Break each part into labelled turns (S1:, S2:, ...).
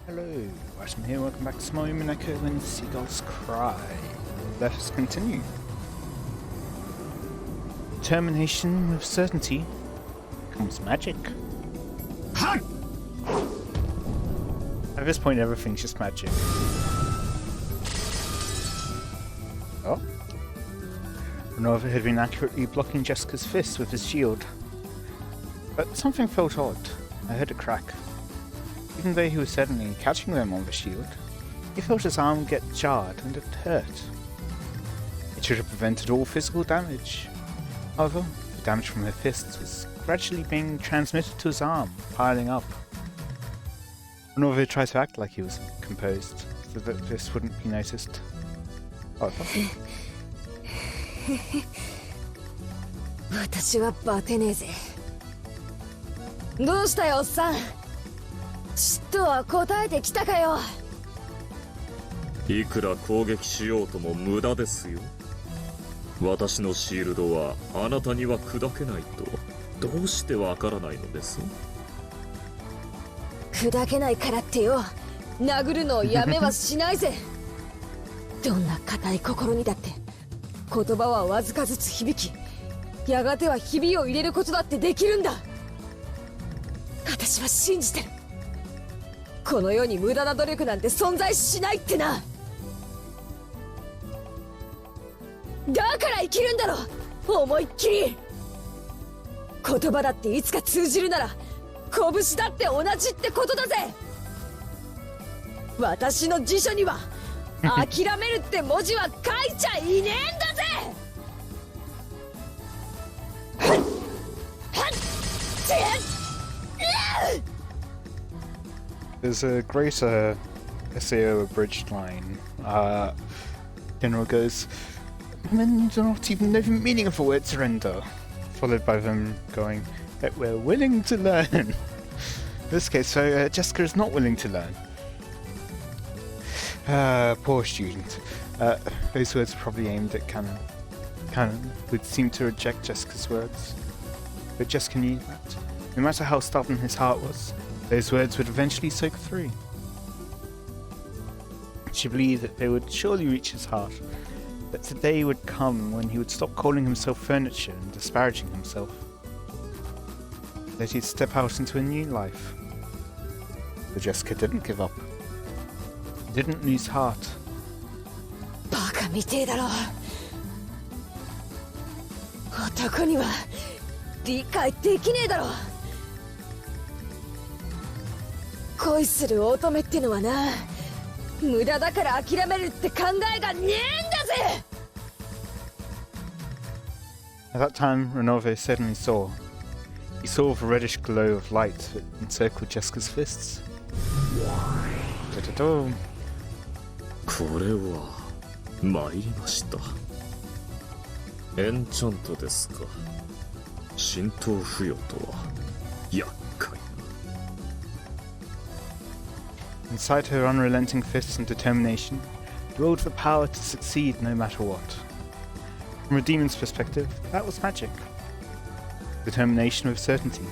S1: Hello, Watem here, welcome back to my Umineko When Seagulls Cry. Let us continue. Determination with certainty comes magic. At this point everything's just magic. Oh. Renova had been accurately blocking Jessica's fist with his shield. But something felt odd. I heard a crack. Even though he was certainly catching them on the shield, he felt his arm get jarred and it hurt. It should have prevented all physical damage. However, the damage from her fists was gradually being transmitted to his arm, piling up. Renova tried to act like he was composed, so that this wouldn't be noticed. However,
S2: 私はバテねえぜ。どうしたよおっさん。ちっとは答えてきたかよ。
S3: いくら攻撃しようとも無駄ですよ。私のシールドはあなたには砕けないとどうしてわからないのです。
S2: 砕けないからってよ、殴るのをやめはしないぜ。どんな固い心にだって言葉はわずかずつ響き、やがてはひびを入れることだってできるんだ。私は信じてる。この世に無駄な努力なんて存在しないってな。だから生きるんだろ、思いっきり。言葉だっていつか通じるなら拳だって同じってことだぜ。私の辞書には諦めるって文字は書いちゃいねえんだぜ。
S1: there's a great SAO abridged line. General goes, "Men do not even know the meaning of the word surrender," followed by them going, "But we're willing to learn." In this case, so Jessica is not willing to learn. Poor student. Those words are probably aimed at Canon. Canon would seem to reject Jessica's words. But Jessica knew that, no matter how stubborn his heart was, those words would eventually soak through. She believed that they would surely reach his heart, that the day would come when he would stop calling himself furniture and disparaging himself. That he'd step out into a new life. But Jessica didn't give up. Didn't lose heart.
S2: バカみてえだろ。男には理解できねえだろ。恋する乙女ってのはな、無駄だから諦めるって考えがねえんだぜ。
S1: At that time, Renova suddenly saw. He saw the reddish glow of light that encircled Jessica's fists. Da-da-da.
S3: これは参りました。エンチャントですか。浸透付与とは厄介。
S1: Inside her unrelenting fists and determination, dwelled the power to succeed no matter what. From a demon's perspective, that was magic. Determination with certainty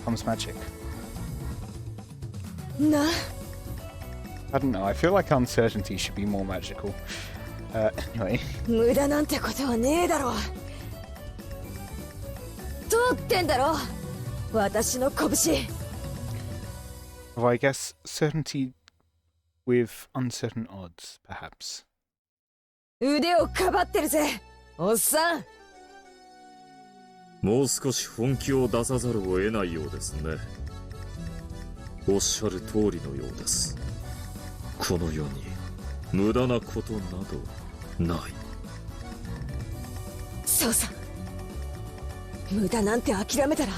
S1: comes magic.
S2: な。
S1: I don't know, I feel like uncertainty should be more magical. Anyway.
S2: 無駄なんてことはねえだろ。通ってんだろ、私の拳。
S1: Well, I guess certainty with uncertain odds, perhaps.
S2: 腕をかばってるぜ、おっさん。
S3: もう少し本気を出さざるを得ないようですね。おっしゃる通りのようです。この世に無駄なことなどない。
S2: そうさ。無駄なんて諦めたら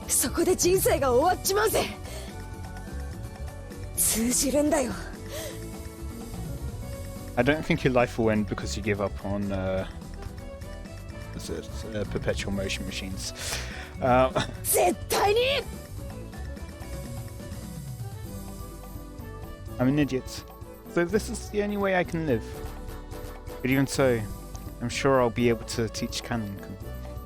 S2: そこで人生が終わっちまうぜ。通じるんだよ。
S1: I don't think your life will end because you give up on perpetual motion machines.
S2: 絶対に。
S1: I'm an idiot, so this is the only way I can live. But even so, I'm sure I'll be able to teach Canon.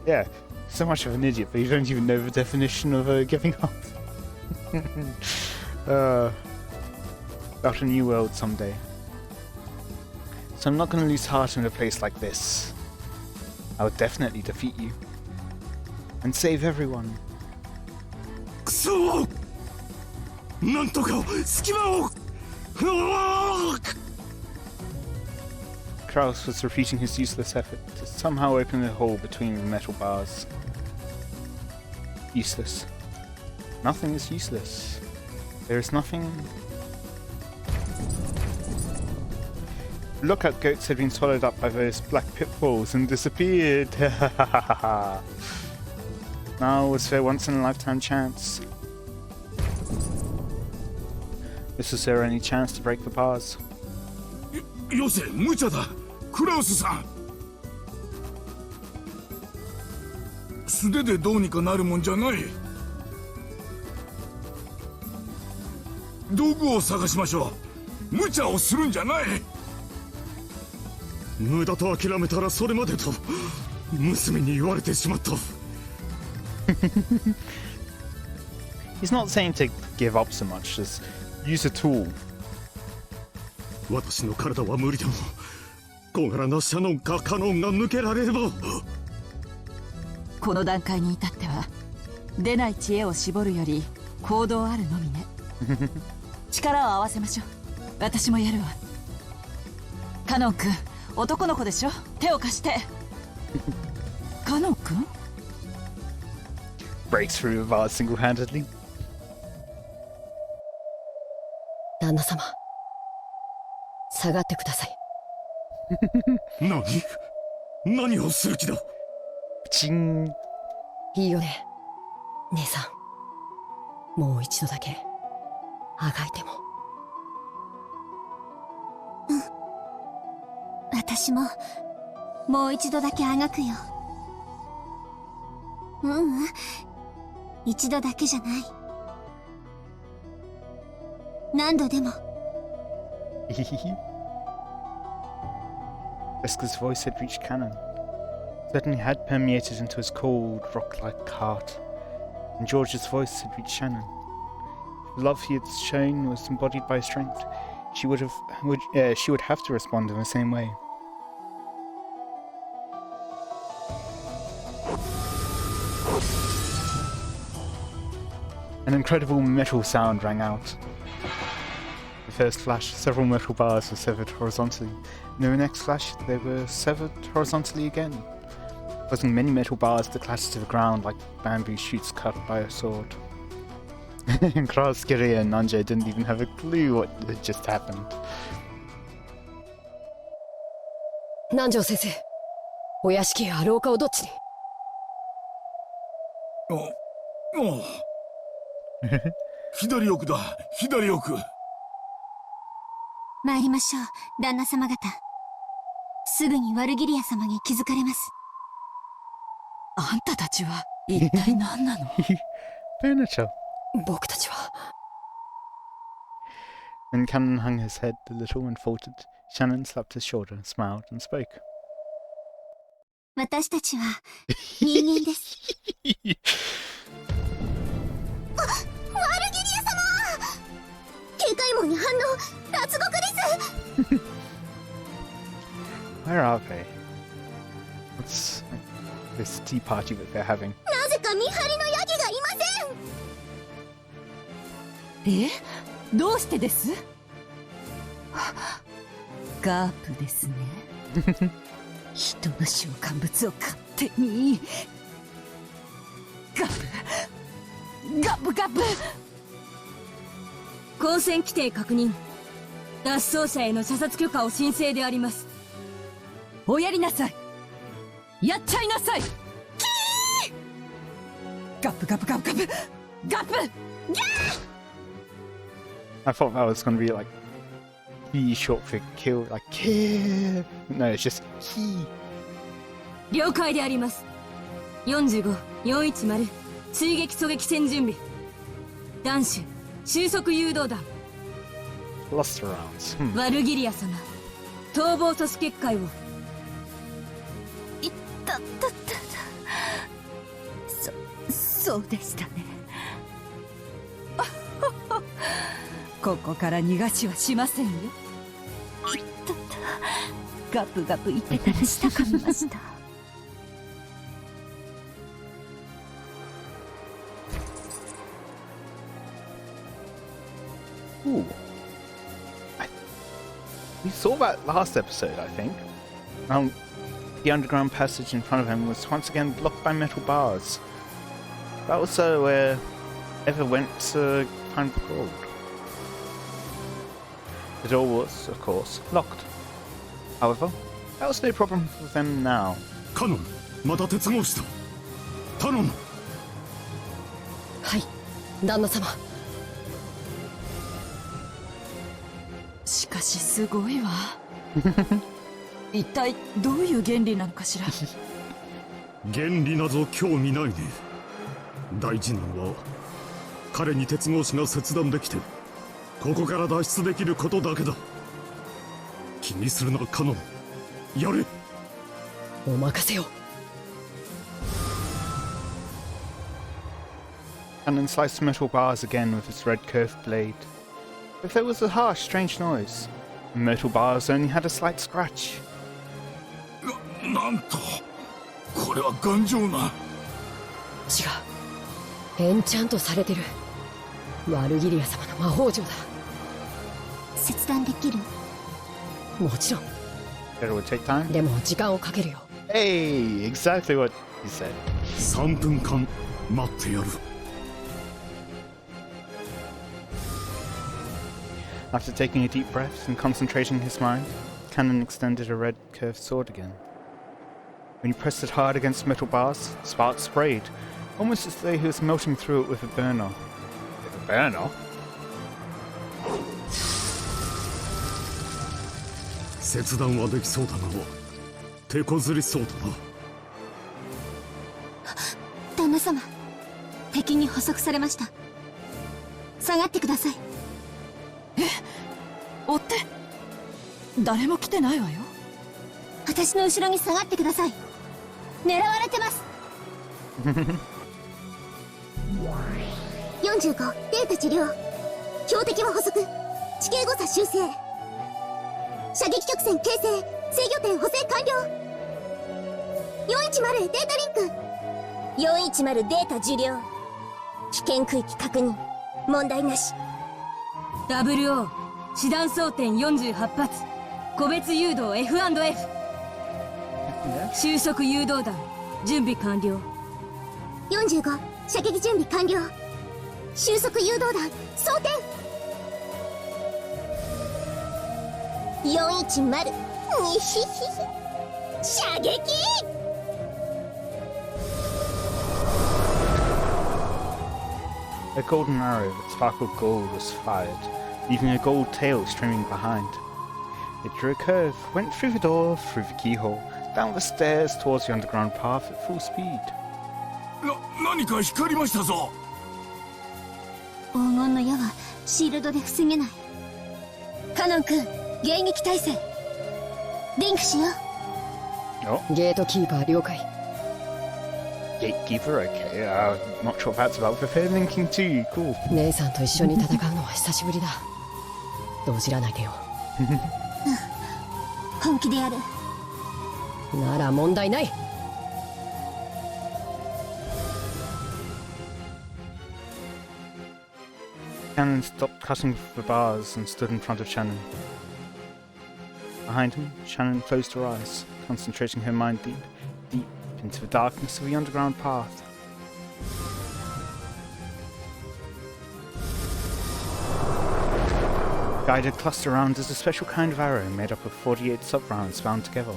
S1: Yeah, so much of an idiot, but you don't even know the definition of giving up. about a new world someday. So I'm not going to lose heart in a place like this. I will definitely defeat you. And save everyone.
S4: くそ！なんとか隙間を！
S1: Kraus was repeating his useless effort to somehow open the hole between the metal bars. Useless. Nothing is useless. There is nothing... Lookout goats had been swallowed up by those black pitfalls and disappeared. Now was their once-in-a-lifetime chance. This was their only chance to break the bars.
S4: よせ、無茶だ。クラウスさん。素手でどうにかなるもんじゃない。道具を探しましょう。無茶をするんじゃない。無駄と諦めたらそれまでと娘に言われてしまった。
S1: He's not saying to give up so much as use a tool.
S4: 私の体は無理でも小柄なシャノンかカノンが抜けられれば。
S5: この段階に至っては出ない知恵を絞るより行動あるのみね。力を合わせましょう。私もやるわ。カノン君、男の子でしょ。手を貸して。カノン君
S1: breaks through the bars single-handedly.
S2: 旦那様、下がってください。
S4: 何をする気だ。
S1: チン。
S2: いいよね、姉さん。もう一度だけあがいても。
S6: 私ももう一度だけあがくよ。一度だけじゃない。何度でも。
S1: Vesca's voice had reached Cannon. Certainly had permeated into his cold, rock-like heart. And George's voice had reached Shannon. The love he had shown was embodied by strength. She would have to respond in the same way. An incredible metal sound rang out. The first flash, several metal bars were severed horizontally, and in the next flash, they were severed horizontally again, causing many metal bars to clatter to the ground like bamboo shoots cut by a sword. Kraus, Kiria, and Nanja didn't even have a clue what had just happened.
S2: 南條先生、お屋敷や廊下をどっちに？
S4: 左奥だ、左奥。
S6: 参りましょう、旦那様方。すぐにワルギリア様に気づかれます。
S5: あんたたちは一体何なの？
S2: 僕たちは。
S1: Then Cannon hung his head a little and faltered. Shannon slapped his shoulder, smiled, and spoke.
S6: 私たちは人間です。ワルギリア様！警戒網に反応、脱獄です。
S1: Where are they? What's this tea party that they're having?
S6: なぜか見張りのヤギがいません。
S5: どうしてです？ガープですね。人の召喚物を勝手に。ガブガブガブ。
S2: 交戦規定確認。脱走者への射殺許可を申請であります。
S5: おやりなさい。やっちゃいなさい。ガブガブガブガブガブ。
S1: I thought that was going to be like he short for kill, like kill. No, it's just he.
S2: 了解であります。45、410追撃狙撃戦準備。弾手収束誘導弾。
S1: Lost rounds.
S2: ワルギリア様、逃亡阻止結界を。
S5: いったったった。そうでしたね。ここから逃がしはしませんよ。きっとガプガプ言ってたらしたかみました。
S1: Ooh. We saw that last episode, I think. The underground passage in front of him was once again blocked by metal bars. That was where Eva went to find gold. The door was, of course, locked. However, that was no problem for them now.
S4: カノン、また鉄格子だ。頼む。
S2: はい、旦那様。
S5: しかしすごいわ。一体どういう原理なのかしら。
S4: 原理など興味ないね。大事なのは彼に鉄格子が切断できてここから脱出できることだけだ。気にするなカノン、やれ。
S2: お任せよ。
S1: Cannon sliced metal bars again with its red curved blade. But there was a harsh, strange noise. The metal bars only had a slight scratch.
S4: なんとこれは頑丈な。
S2: 違う、エンチャントされてる。ワルギリア様の魔法城だ。
S6: 切断できる？
S2: もちろん。
S1: It would take time.
S2: でも時間をかけるよ。
S1: Hey, exactly what he said.
S4: 3分間待ってやる。
S1: After taking a deep breath and concentrating his mind, Cannon extended a red curved sword again. When he pressed it hard against metal bars, sparks sprayed, almost as though he was melting through it with a burner. With a burner?
S4: 切断はできそうだが手こずりそうだな。
S6: 旦那様、敵に捕捉されました。下がってください。
S5: 追って。誰も来てないわよ。
S6: 私の後ろに下がってください。狙われてます。45データ治療。標的は捕捉。地形誤差修正。射撃曲線形成。制御点補正完了。410データリンク。410データ受領。危険区域確認。問題なし。
S7: WO 師団装填48発。個別誘導 F&F。収束誘導弾準備完了。
S6: 45射撃準備完了。収束誘導弾装填。410にひひひ射撃。
S1: A golden arrow that sparkled gold was fired, leaving a gold tail streaming behind. It drew a curve, went through the door, through the keyhole, down the stairs towards the underground path at full speed.
S4: 何か光りましたぞ。
S6: 黄金の矢はシールドで防げない。カノン君、迎撃態勢。リンクしよう。
S2: ゲートキーパー了解。
S1: Gatekeeper, okay. Not sure what that's about. Prepared linking too. Cool.
S2: 姉さんと一緒に戦うのは久しぶりだ。動じらないでよ。
S6: 本気でやる。
S2: なら問題ない。
S1: Cannon stopped cutting the bars and stood in front of Shannon. Behind him, Shannon closed her eyes, concentrating her mind deep into the darkness of the underground path. Guided cluster round is a special kind of arrow made up of 48 sub-rounds bound together.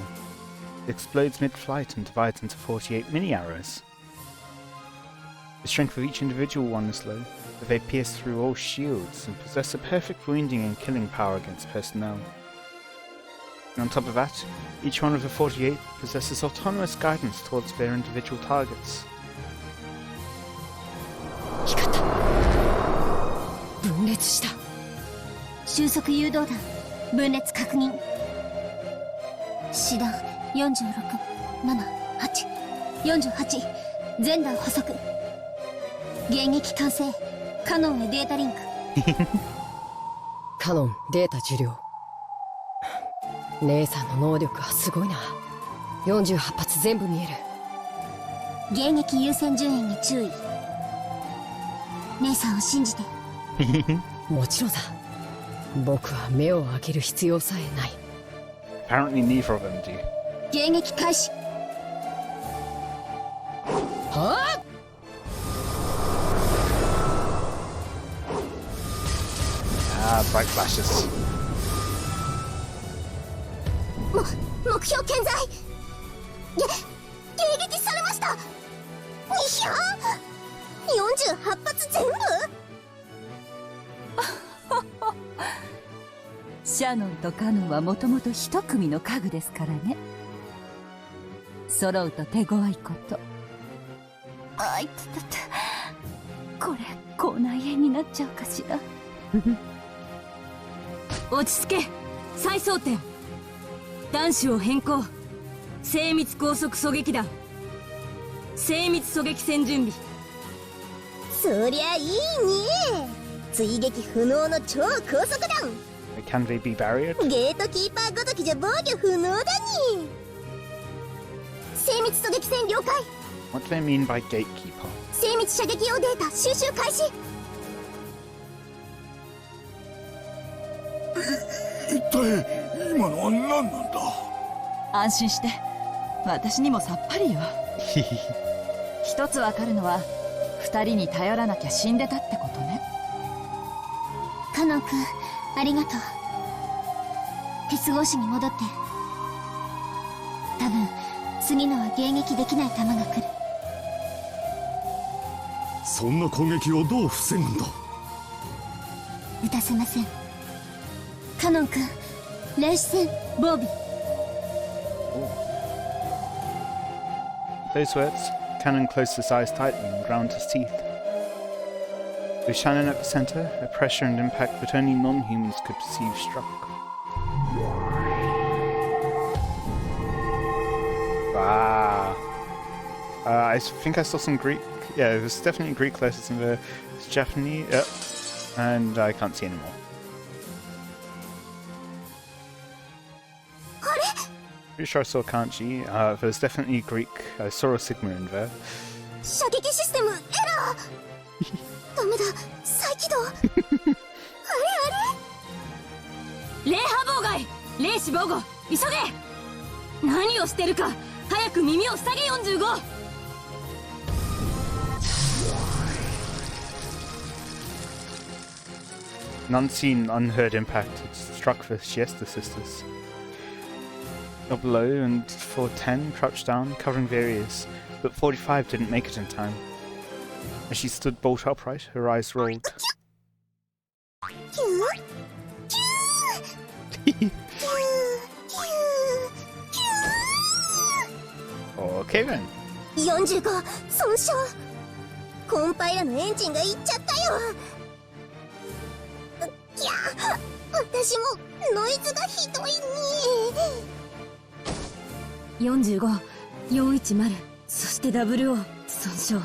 S1: It explodes mid-flight and divides into 48 mini-arrows. The strength of each individual one is low, but they pierce through all shields and possess a perfect wounding and killing power against personnel. And on top of that, each one of the 48 possesses autonomous guidance towards their individual targets.
S2: 光った。分裂した。
S6: 収束誘導弾分裂確認。師団467848全弾捕捉。迎撃完成。カノンへデータリンク。
S2: カノンデータ受領。姉さんの能力はすごいな。48発全部見える。
S6: 迎撃優先順位に注意。姉さんを信じて。
S2: もちろんさ。僕は目を開ける必要さえない。
S1: Apparently neither of them do.
S6: 迎撃開始。
S2: はあ
S1: bright flashes.
S6: 目標健在。迎撃されました。いや48発全部。
S5: シャノンとカノンはもともと一組の家具ですからね。揃うと手強いこと。あいたたた、これ口内炎になっちゃうかしら。
S7: 落ち着け。再装填。弾種を変更。精密高速狙撃弾。精密狙撃戦準備。
S6: そりゃいいね。追撃不能の超高速弾。
S1: Can they be barriered?
S6: ゲートキーパーごときじゃ防御不能だに。精密狙撃戦了解。
S1: What do they mean by gatekeeper?
S6: 精密射撃用データ収集開始。
S4: 一体今のは何なんだ。
S5: 安心して、私にもさっぱりよ。一つわかるのは、二人に頼らなきゃ死んでたってことね。
S6: カノン君、ありがとう。鉄格子に戻って。多分次のは迎撃できない弾が来る。
S4: そんな攻撃をどう防ぐんだ。
S6: 撃たせません。カノン君、霊視線防備。
S1: Those words, Cannon closed his eyes tightly and ground his teeth. With Shannon at the center, a pressure and impact that only non-humans could perceive struck. Wow. I think I saw some Greek. Yeah, there's definitely Greek letters in there. It's Japanese, and I can't see anymore. Pretty sure I saw kanji. There's definitely Greek. I saw a sigma in there.
S6: 射撃システムエラー。ダメだ、再起動。あれ
S7: 霊波妨害。霊視防護。急げ。何をしてるか。早く耳を塞げ。45。
S1: An unseen, unheard impact had struck the Siesta sisters. Below and 410 crouched down, covering their ears, but 45 didn't make it in time. As she stood bolt upright, her eyes rolled. Okay then.
S6: 45損傷。コンパイラのエンジンがいっちゃったよ。いや、私もノイズがひどいに。
S7: 45、410、そして WO 損傷。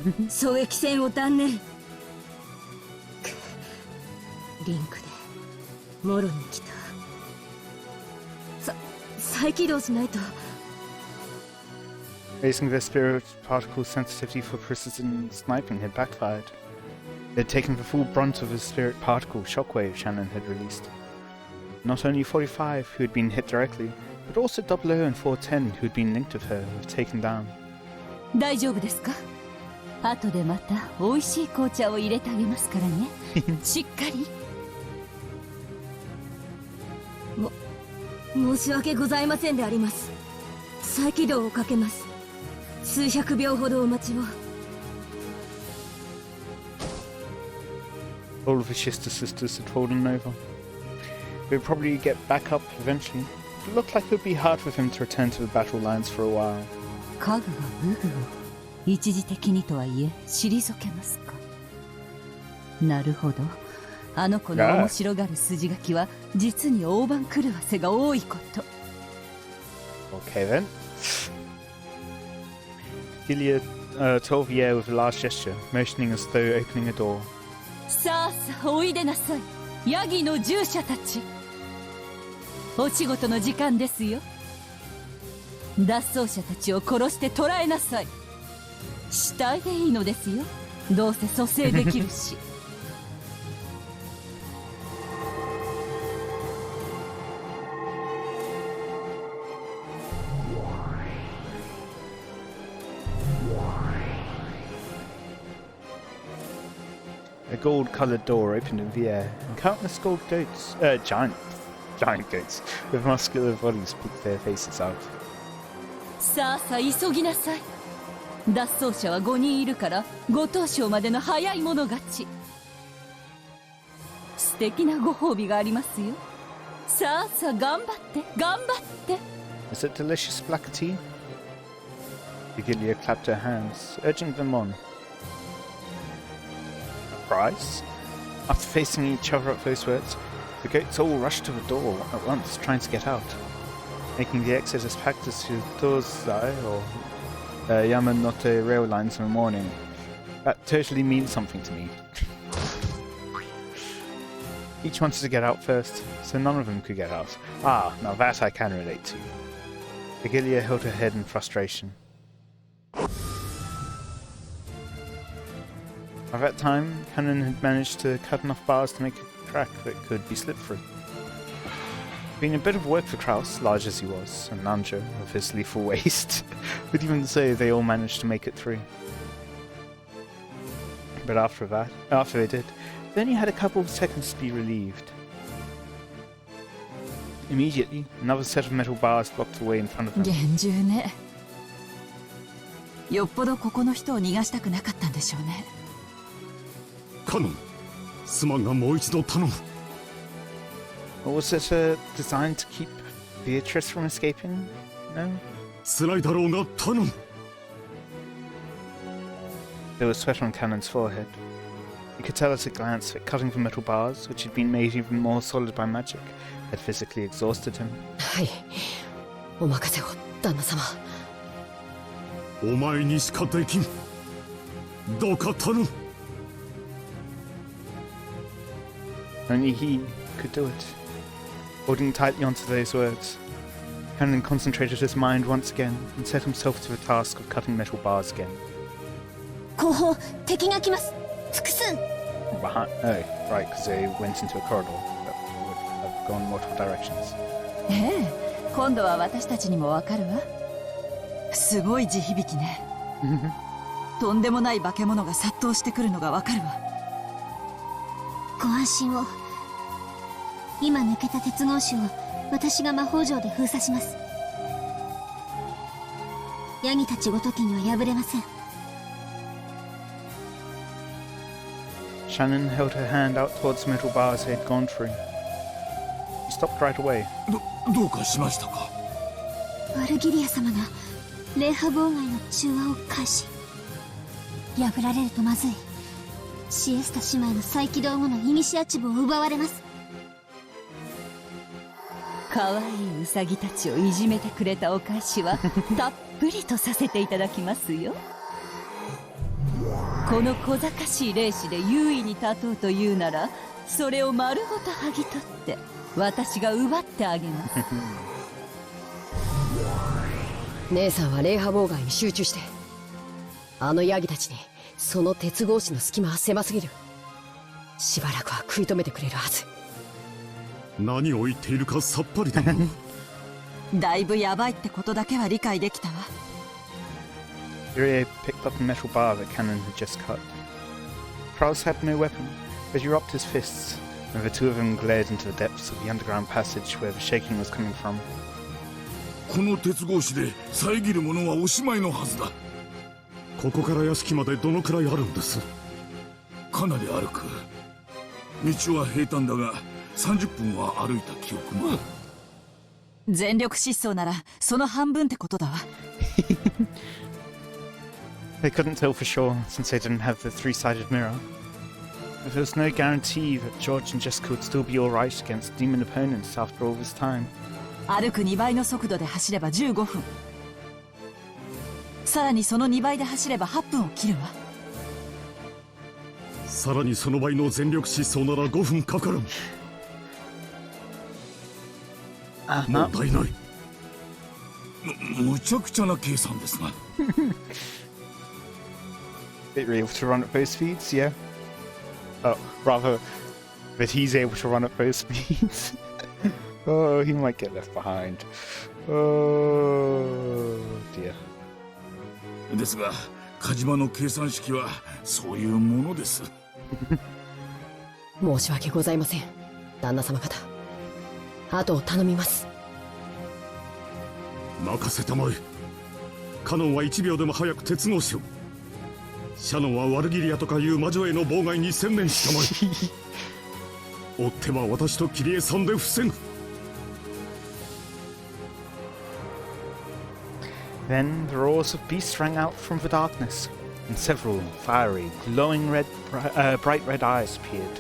S7: 狙撃戦を断念。リンクでもろに来た。再起動しないと。
S1: Raising their spirit particle sensitivity for precision sniping had backfired. They had taken the full brunt of the spirit particle shockwave Shannon had released. Not only 45, who had been hit directly, but also 00 and 410, who had been linked with her, were taken down.
S5: 大丈夫ですか？後でまた美味しい紅茶を入れてあげますからね。しっかり。
S7: 申し訳ございませんであります。再起動をかけます。数百秒ほどお待ちを。
S1: All of the Sister sisters had fallen over. They would probably get back up eventually, but it looked like it would be hard for them to return to the battle lines for a while.
S5: 家具が武具を一時的にとはいえ退けますか。なるほど。あの子の面白がる筋書きは実に大番狂わせが多いこと。
S1: Okay then. Gilead tore the air with a large gesture, motioning as though opening a door.
S5: さあさあおいでなさい。ヤギの従者たち、お仕事の時間ですよ。脱走者たちを殺して捕らえなさい。死体でいいのですよ、どうせ蘇生できるし。
S1: A gold-coloured door opened in the air, and countless giant goats with muscular bodies peeked their faces out.
S5: さあさあ急ぎなさい。脱走者は5人いるから5等賞までの早い者勝ち。素敵なご褒美がありますよ。さあさあ頑張って頑張って。
S1: Is it delicious black tea? Vigilia clapped her hands, urging them on. A prize? After facing each other at close words, the goats all rushed to the door at once, trying to get out, making the exit as packed as to Tozai or Yamanote rail lines in the morning. That totally means something to me. Each wanted to get out first, so none of them could get out. Ah, now that I can relate to. Vigilia held her head in frustration. By that time, Cannon had managed to cut enough bars to make a track that could be slipped through. Being a bit of work for Kraus, large as he was, and Nanjo, with his lethal waste, would even say they all managed to make it through. But after they did, they only had a couple of seconds to be relieved. Immediately, another set of metal bars blocked the way in front of them.
S5: 厳重ね。よっぽどここの人を逃がしたくなかったんでしょうね。
S4: カノン、すまんがもう一度頼む。
S1: Or was it designed to keep Beatrice from escaping? No?
S4: 辛いだろうが頼む。
S1: There was sweat on Cannon's forehead. You could tell at a glance that cutting the metal bars, which had been made even more solid by magic, had physically exhausted him.
S2: はい、お任せを旦那様。
S4: お前にしかできん。どうか頼む。
S1: Only he could do it. Holding tightly onto those words, Cannon concentrated his mind once again and set himself to the task of cutting metal bars again.
S6: 後方、敵が来ます。複数。
S1: Behind, oh, right, because they went into a corridor that would have gone multiple directions.
S5: ええ、今度は私たちにもわかるわ。すごい地響きね。とんでもない化け物が殺到してくるのがわかるわ。
S6: ご安心を。今抜けた鉄格子を私が魔法錠で封鎖します。ヤギたちごときには破れません。
S1: Shannon held her hand out towards the metal bars they had gone through. He stopped right away.
S4: どうかしましたか。
S6: ワルギリア様が霊波妨害の中和を開始。破られるとまずい。シエスタ姉妹の再起動後のイニシアチブを奪われます。
S5: 可愛いウサギたちをいじめてくれたお返しはたっぷりとさせていただきますよ。この小賢しい霊視で優位に立とうというなら、それを丸ごと剥ぎ取って私が奪ってあげます。
S2: 姉さんは霊波妨害に集中して。あのヤギたちにその鉄格子の隙間は狭すぎる。しばらくは食い止めてくれるはず。
S4: 何を言っているかさっぱりだな。
S5: だいぶヤバいってことだけは理解できたわ。
S1: Yurie picked up the metal bar that Cannon had just cut. Kraus had no weapon, but he dropped his fists, and the two of them glared into the depths of the underground passage where the shaking was coming from.
S8: この鉄格子で遮るものはおしまいのはずだ。
S4: ここから屋敷までどのくらいあるんです？
S8: かなり歩く。道は平坦だが30分は歩いた記憶も。
S5: 全力疾走ならその半分ってことだわ。
S1: They couldn't tell for sure, since they didn't have the three-sided mirror. But there was no guarantee that George and Jessica would still be alright against demon opponents after all this time.
S5: 歩く2倍の速度で走れば15分。さらにその2倍で走れば8分を切るわ。
S4: さらにその倍の全力疾走なら5分かからん。もったいない。
S8: むちゃくちゃな計算ですが。
S1: That you're able to run at both speeds, yeah. Oh, rather, that he's able to run at both speeds. Oh, he might get left behind. Oh dear.
S8: ですが、カジマの計算式はそういうものです。
S2: 申し訳ございません、旦那様方。あとを頼みます。
S4: 任せたまえ。カノンは1秒でも早く鉄格子を。シャノンはワルギリアとかいう魔女への妨害に専念したまえ。追っ手は私とキリエさんで防ぐ。
S1: Then the roars of beasts rang out from the darkness, and several fiery, glowing bright red eyes appeared.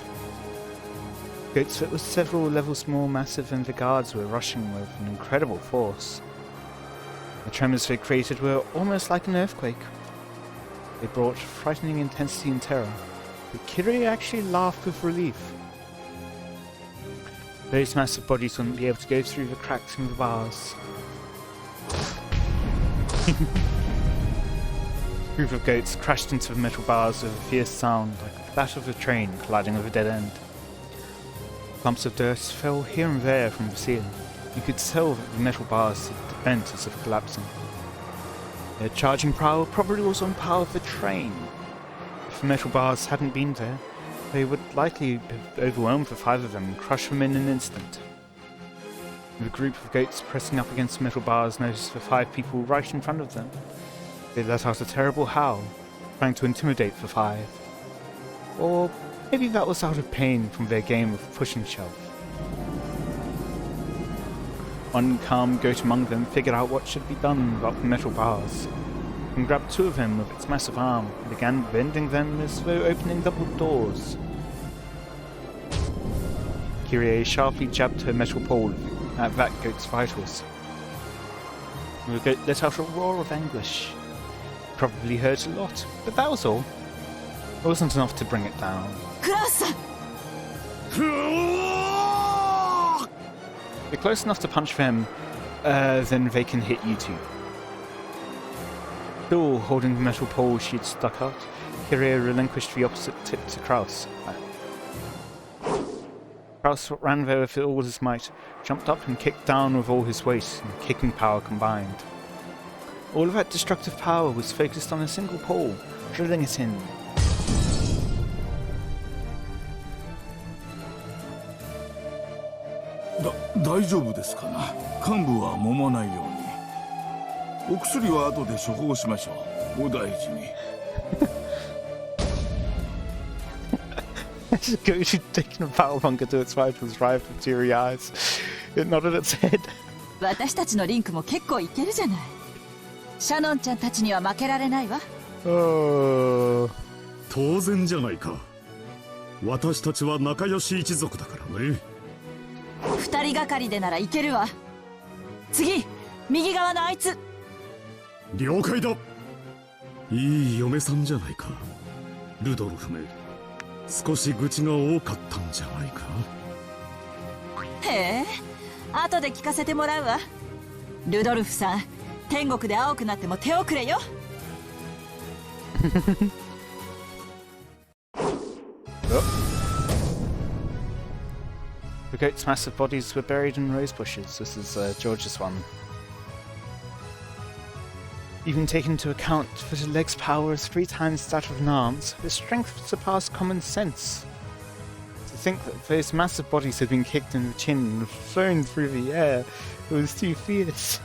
S1: Goats that were several levels more massive than the guards were rushing with an incredible force. The tremors they created were almost like an earthquake. They brought frightening intensity and terror, but Kyrie actually laughed with relief. Those massive bodies wouldn't be able to go through the cracks in the bars. A group of goats crashed into the metal bars with a fierce sound, like the clash of a train colliding with a dead end. Clumps of dirt fell here and there from the ceiling. You could tell that the metal bars had bent as if collapsing. Their charging power probably was on par with the train. If the metal bars hadn't been there, they would likely have overwhelmed the 5 of them and crushed them in an instant. The group of goats pressing up against the metal bars noticed the 5 people right in front of them. They let out a terrible howl, trying to intimidate the 5. Or maybe that was out of pain from their game of push and shove. One calm goat among them figured out what should be done about the metal bars, and grabbed 2 of them with its massive arm and began bending them as though opening double doors. Kyrie sharply jabbed her metal pole at that goat's vitals. The goat let out a roar of anguish. It probably hurt a lot, but that was all. It wasn't enough to bring it down. They're close enough to punch them, then they can hit you too. Still holding the metal pole she had stuck out, Kyrie relinquished the opposite tip to Kraus. Kraus ran there with all his might, jumped up and kicked down with all his weight and kicking power combined. All of that destructive power was focused on a single pole, drilling it in.
S8: 大丈夫ですかな。患部は揉まないように。お薬は後で処方しましょう。お大事に。
S1: As the goat had taken a power bunker to its vitals, right with teary eyes. It nodded its head.
S5: 私たちのリンクも結構いけるじゃない。シャノンちゃんたちには負けられないわ。
S4: 当然じゃないか。私たちは仲良し一族だからね。
S5: 2人がかりでならいけるわ。次、右側のあいつ。
S4: 了解だ。いい嫁さんじゃないか。ルドルフめ。少し愚痴が多かったんじゃないか。
S5: へえ、後で聞かせてもらうわ。ルドルフさん、天国で青くなっても手遅れよ。
S1: The goats' massive bodies were buried in rose bushes. This is George's one. Even taking into account that the leg's power is 3 times that of Narn's, his strength surpassed common sense. To think that those massive bodies had been kicked in the chin and thrown through the air, it was too fierce.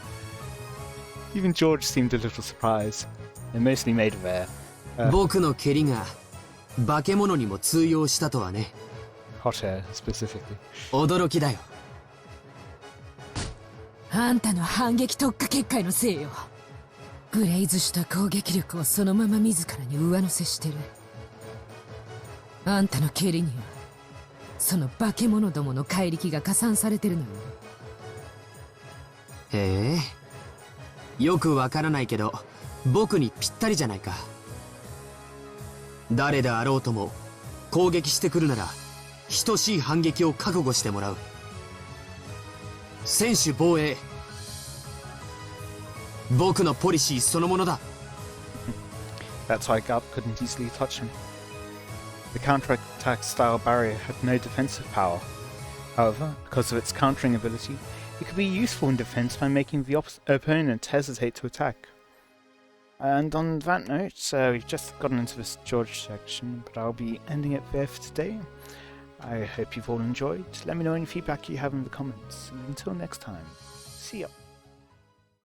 S1: Even George seemed a little surprised. They're mostly made of air.
S9: 僕の蹴りが化け物にも通用したとはね。
S1: Hot air, specifically.
S9: 驚きだよ。
S7: あんたの反撃特化結界のせいよ。ブレイズした攻撃力をそのまま自らに上乗せしてる。あんたの蹴りにはその化け物どもの怪力が加算されてるのよ。
S9: へえ、よくわからないけど僕にぴったりじゃないか。誰であろうとも攻撃してくるなら等しい反撃を覚悟してもらう。専守防衛、僕のポリシーそのものだ。
S1: That's why Garp couldn't easily touch him. The counterattack style barrier had no defensive power. However, because of its countering ability, it could be useful in defense by making the opponent hesitate to attack. And on that note, we've just gotten into this George section, but I'll be ending it there for today. I hope you've all enjoyed. Let me know any feedback you have in the comments. And until next time, see ya.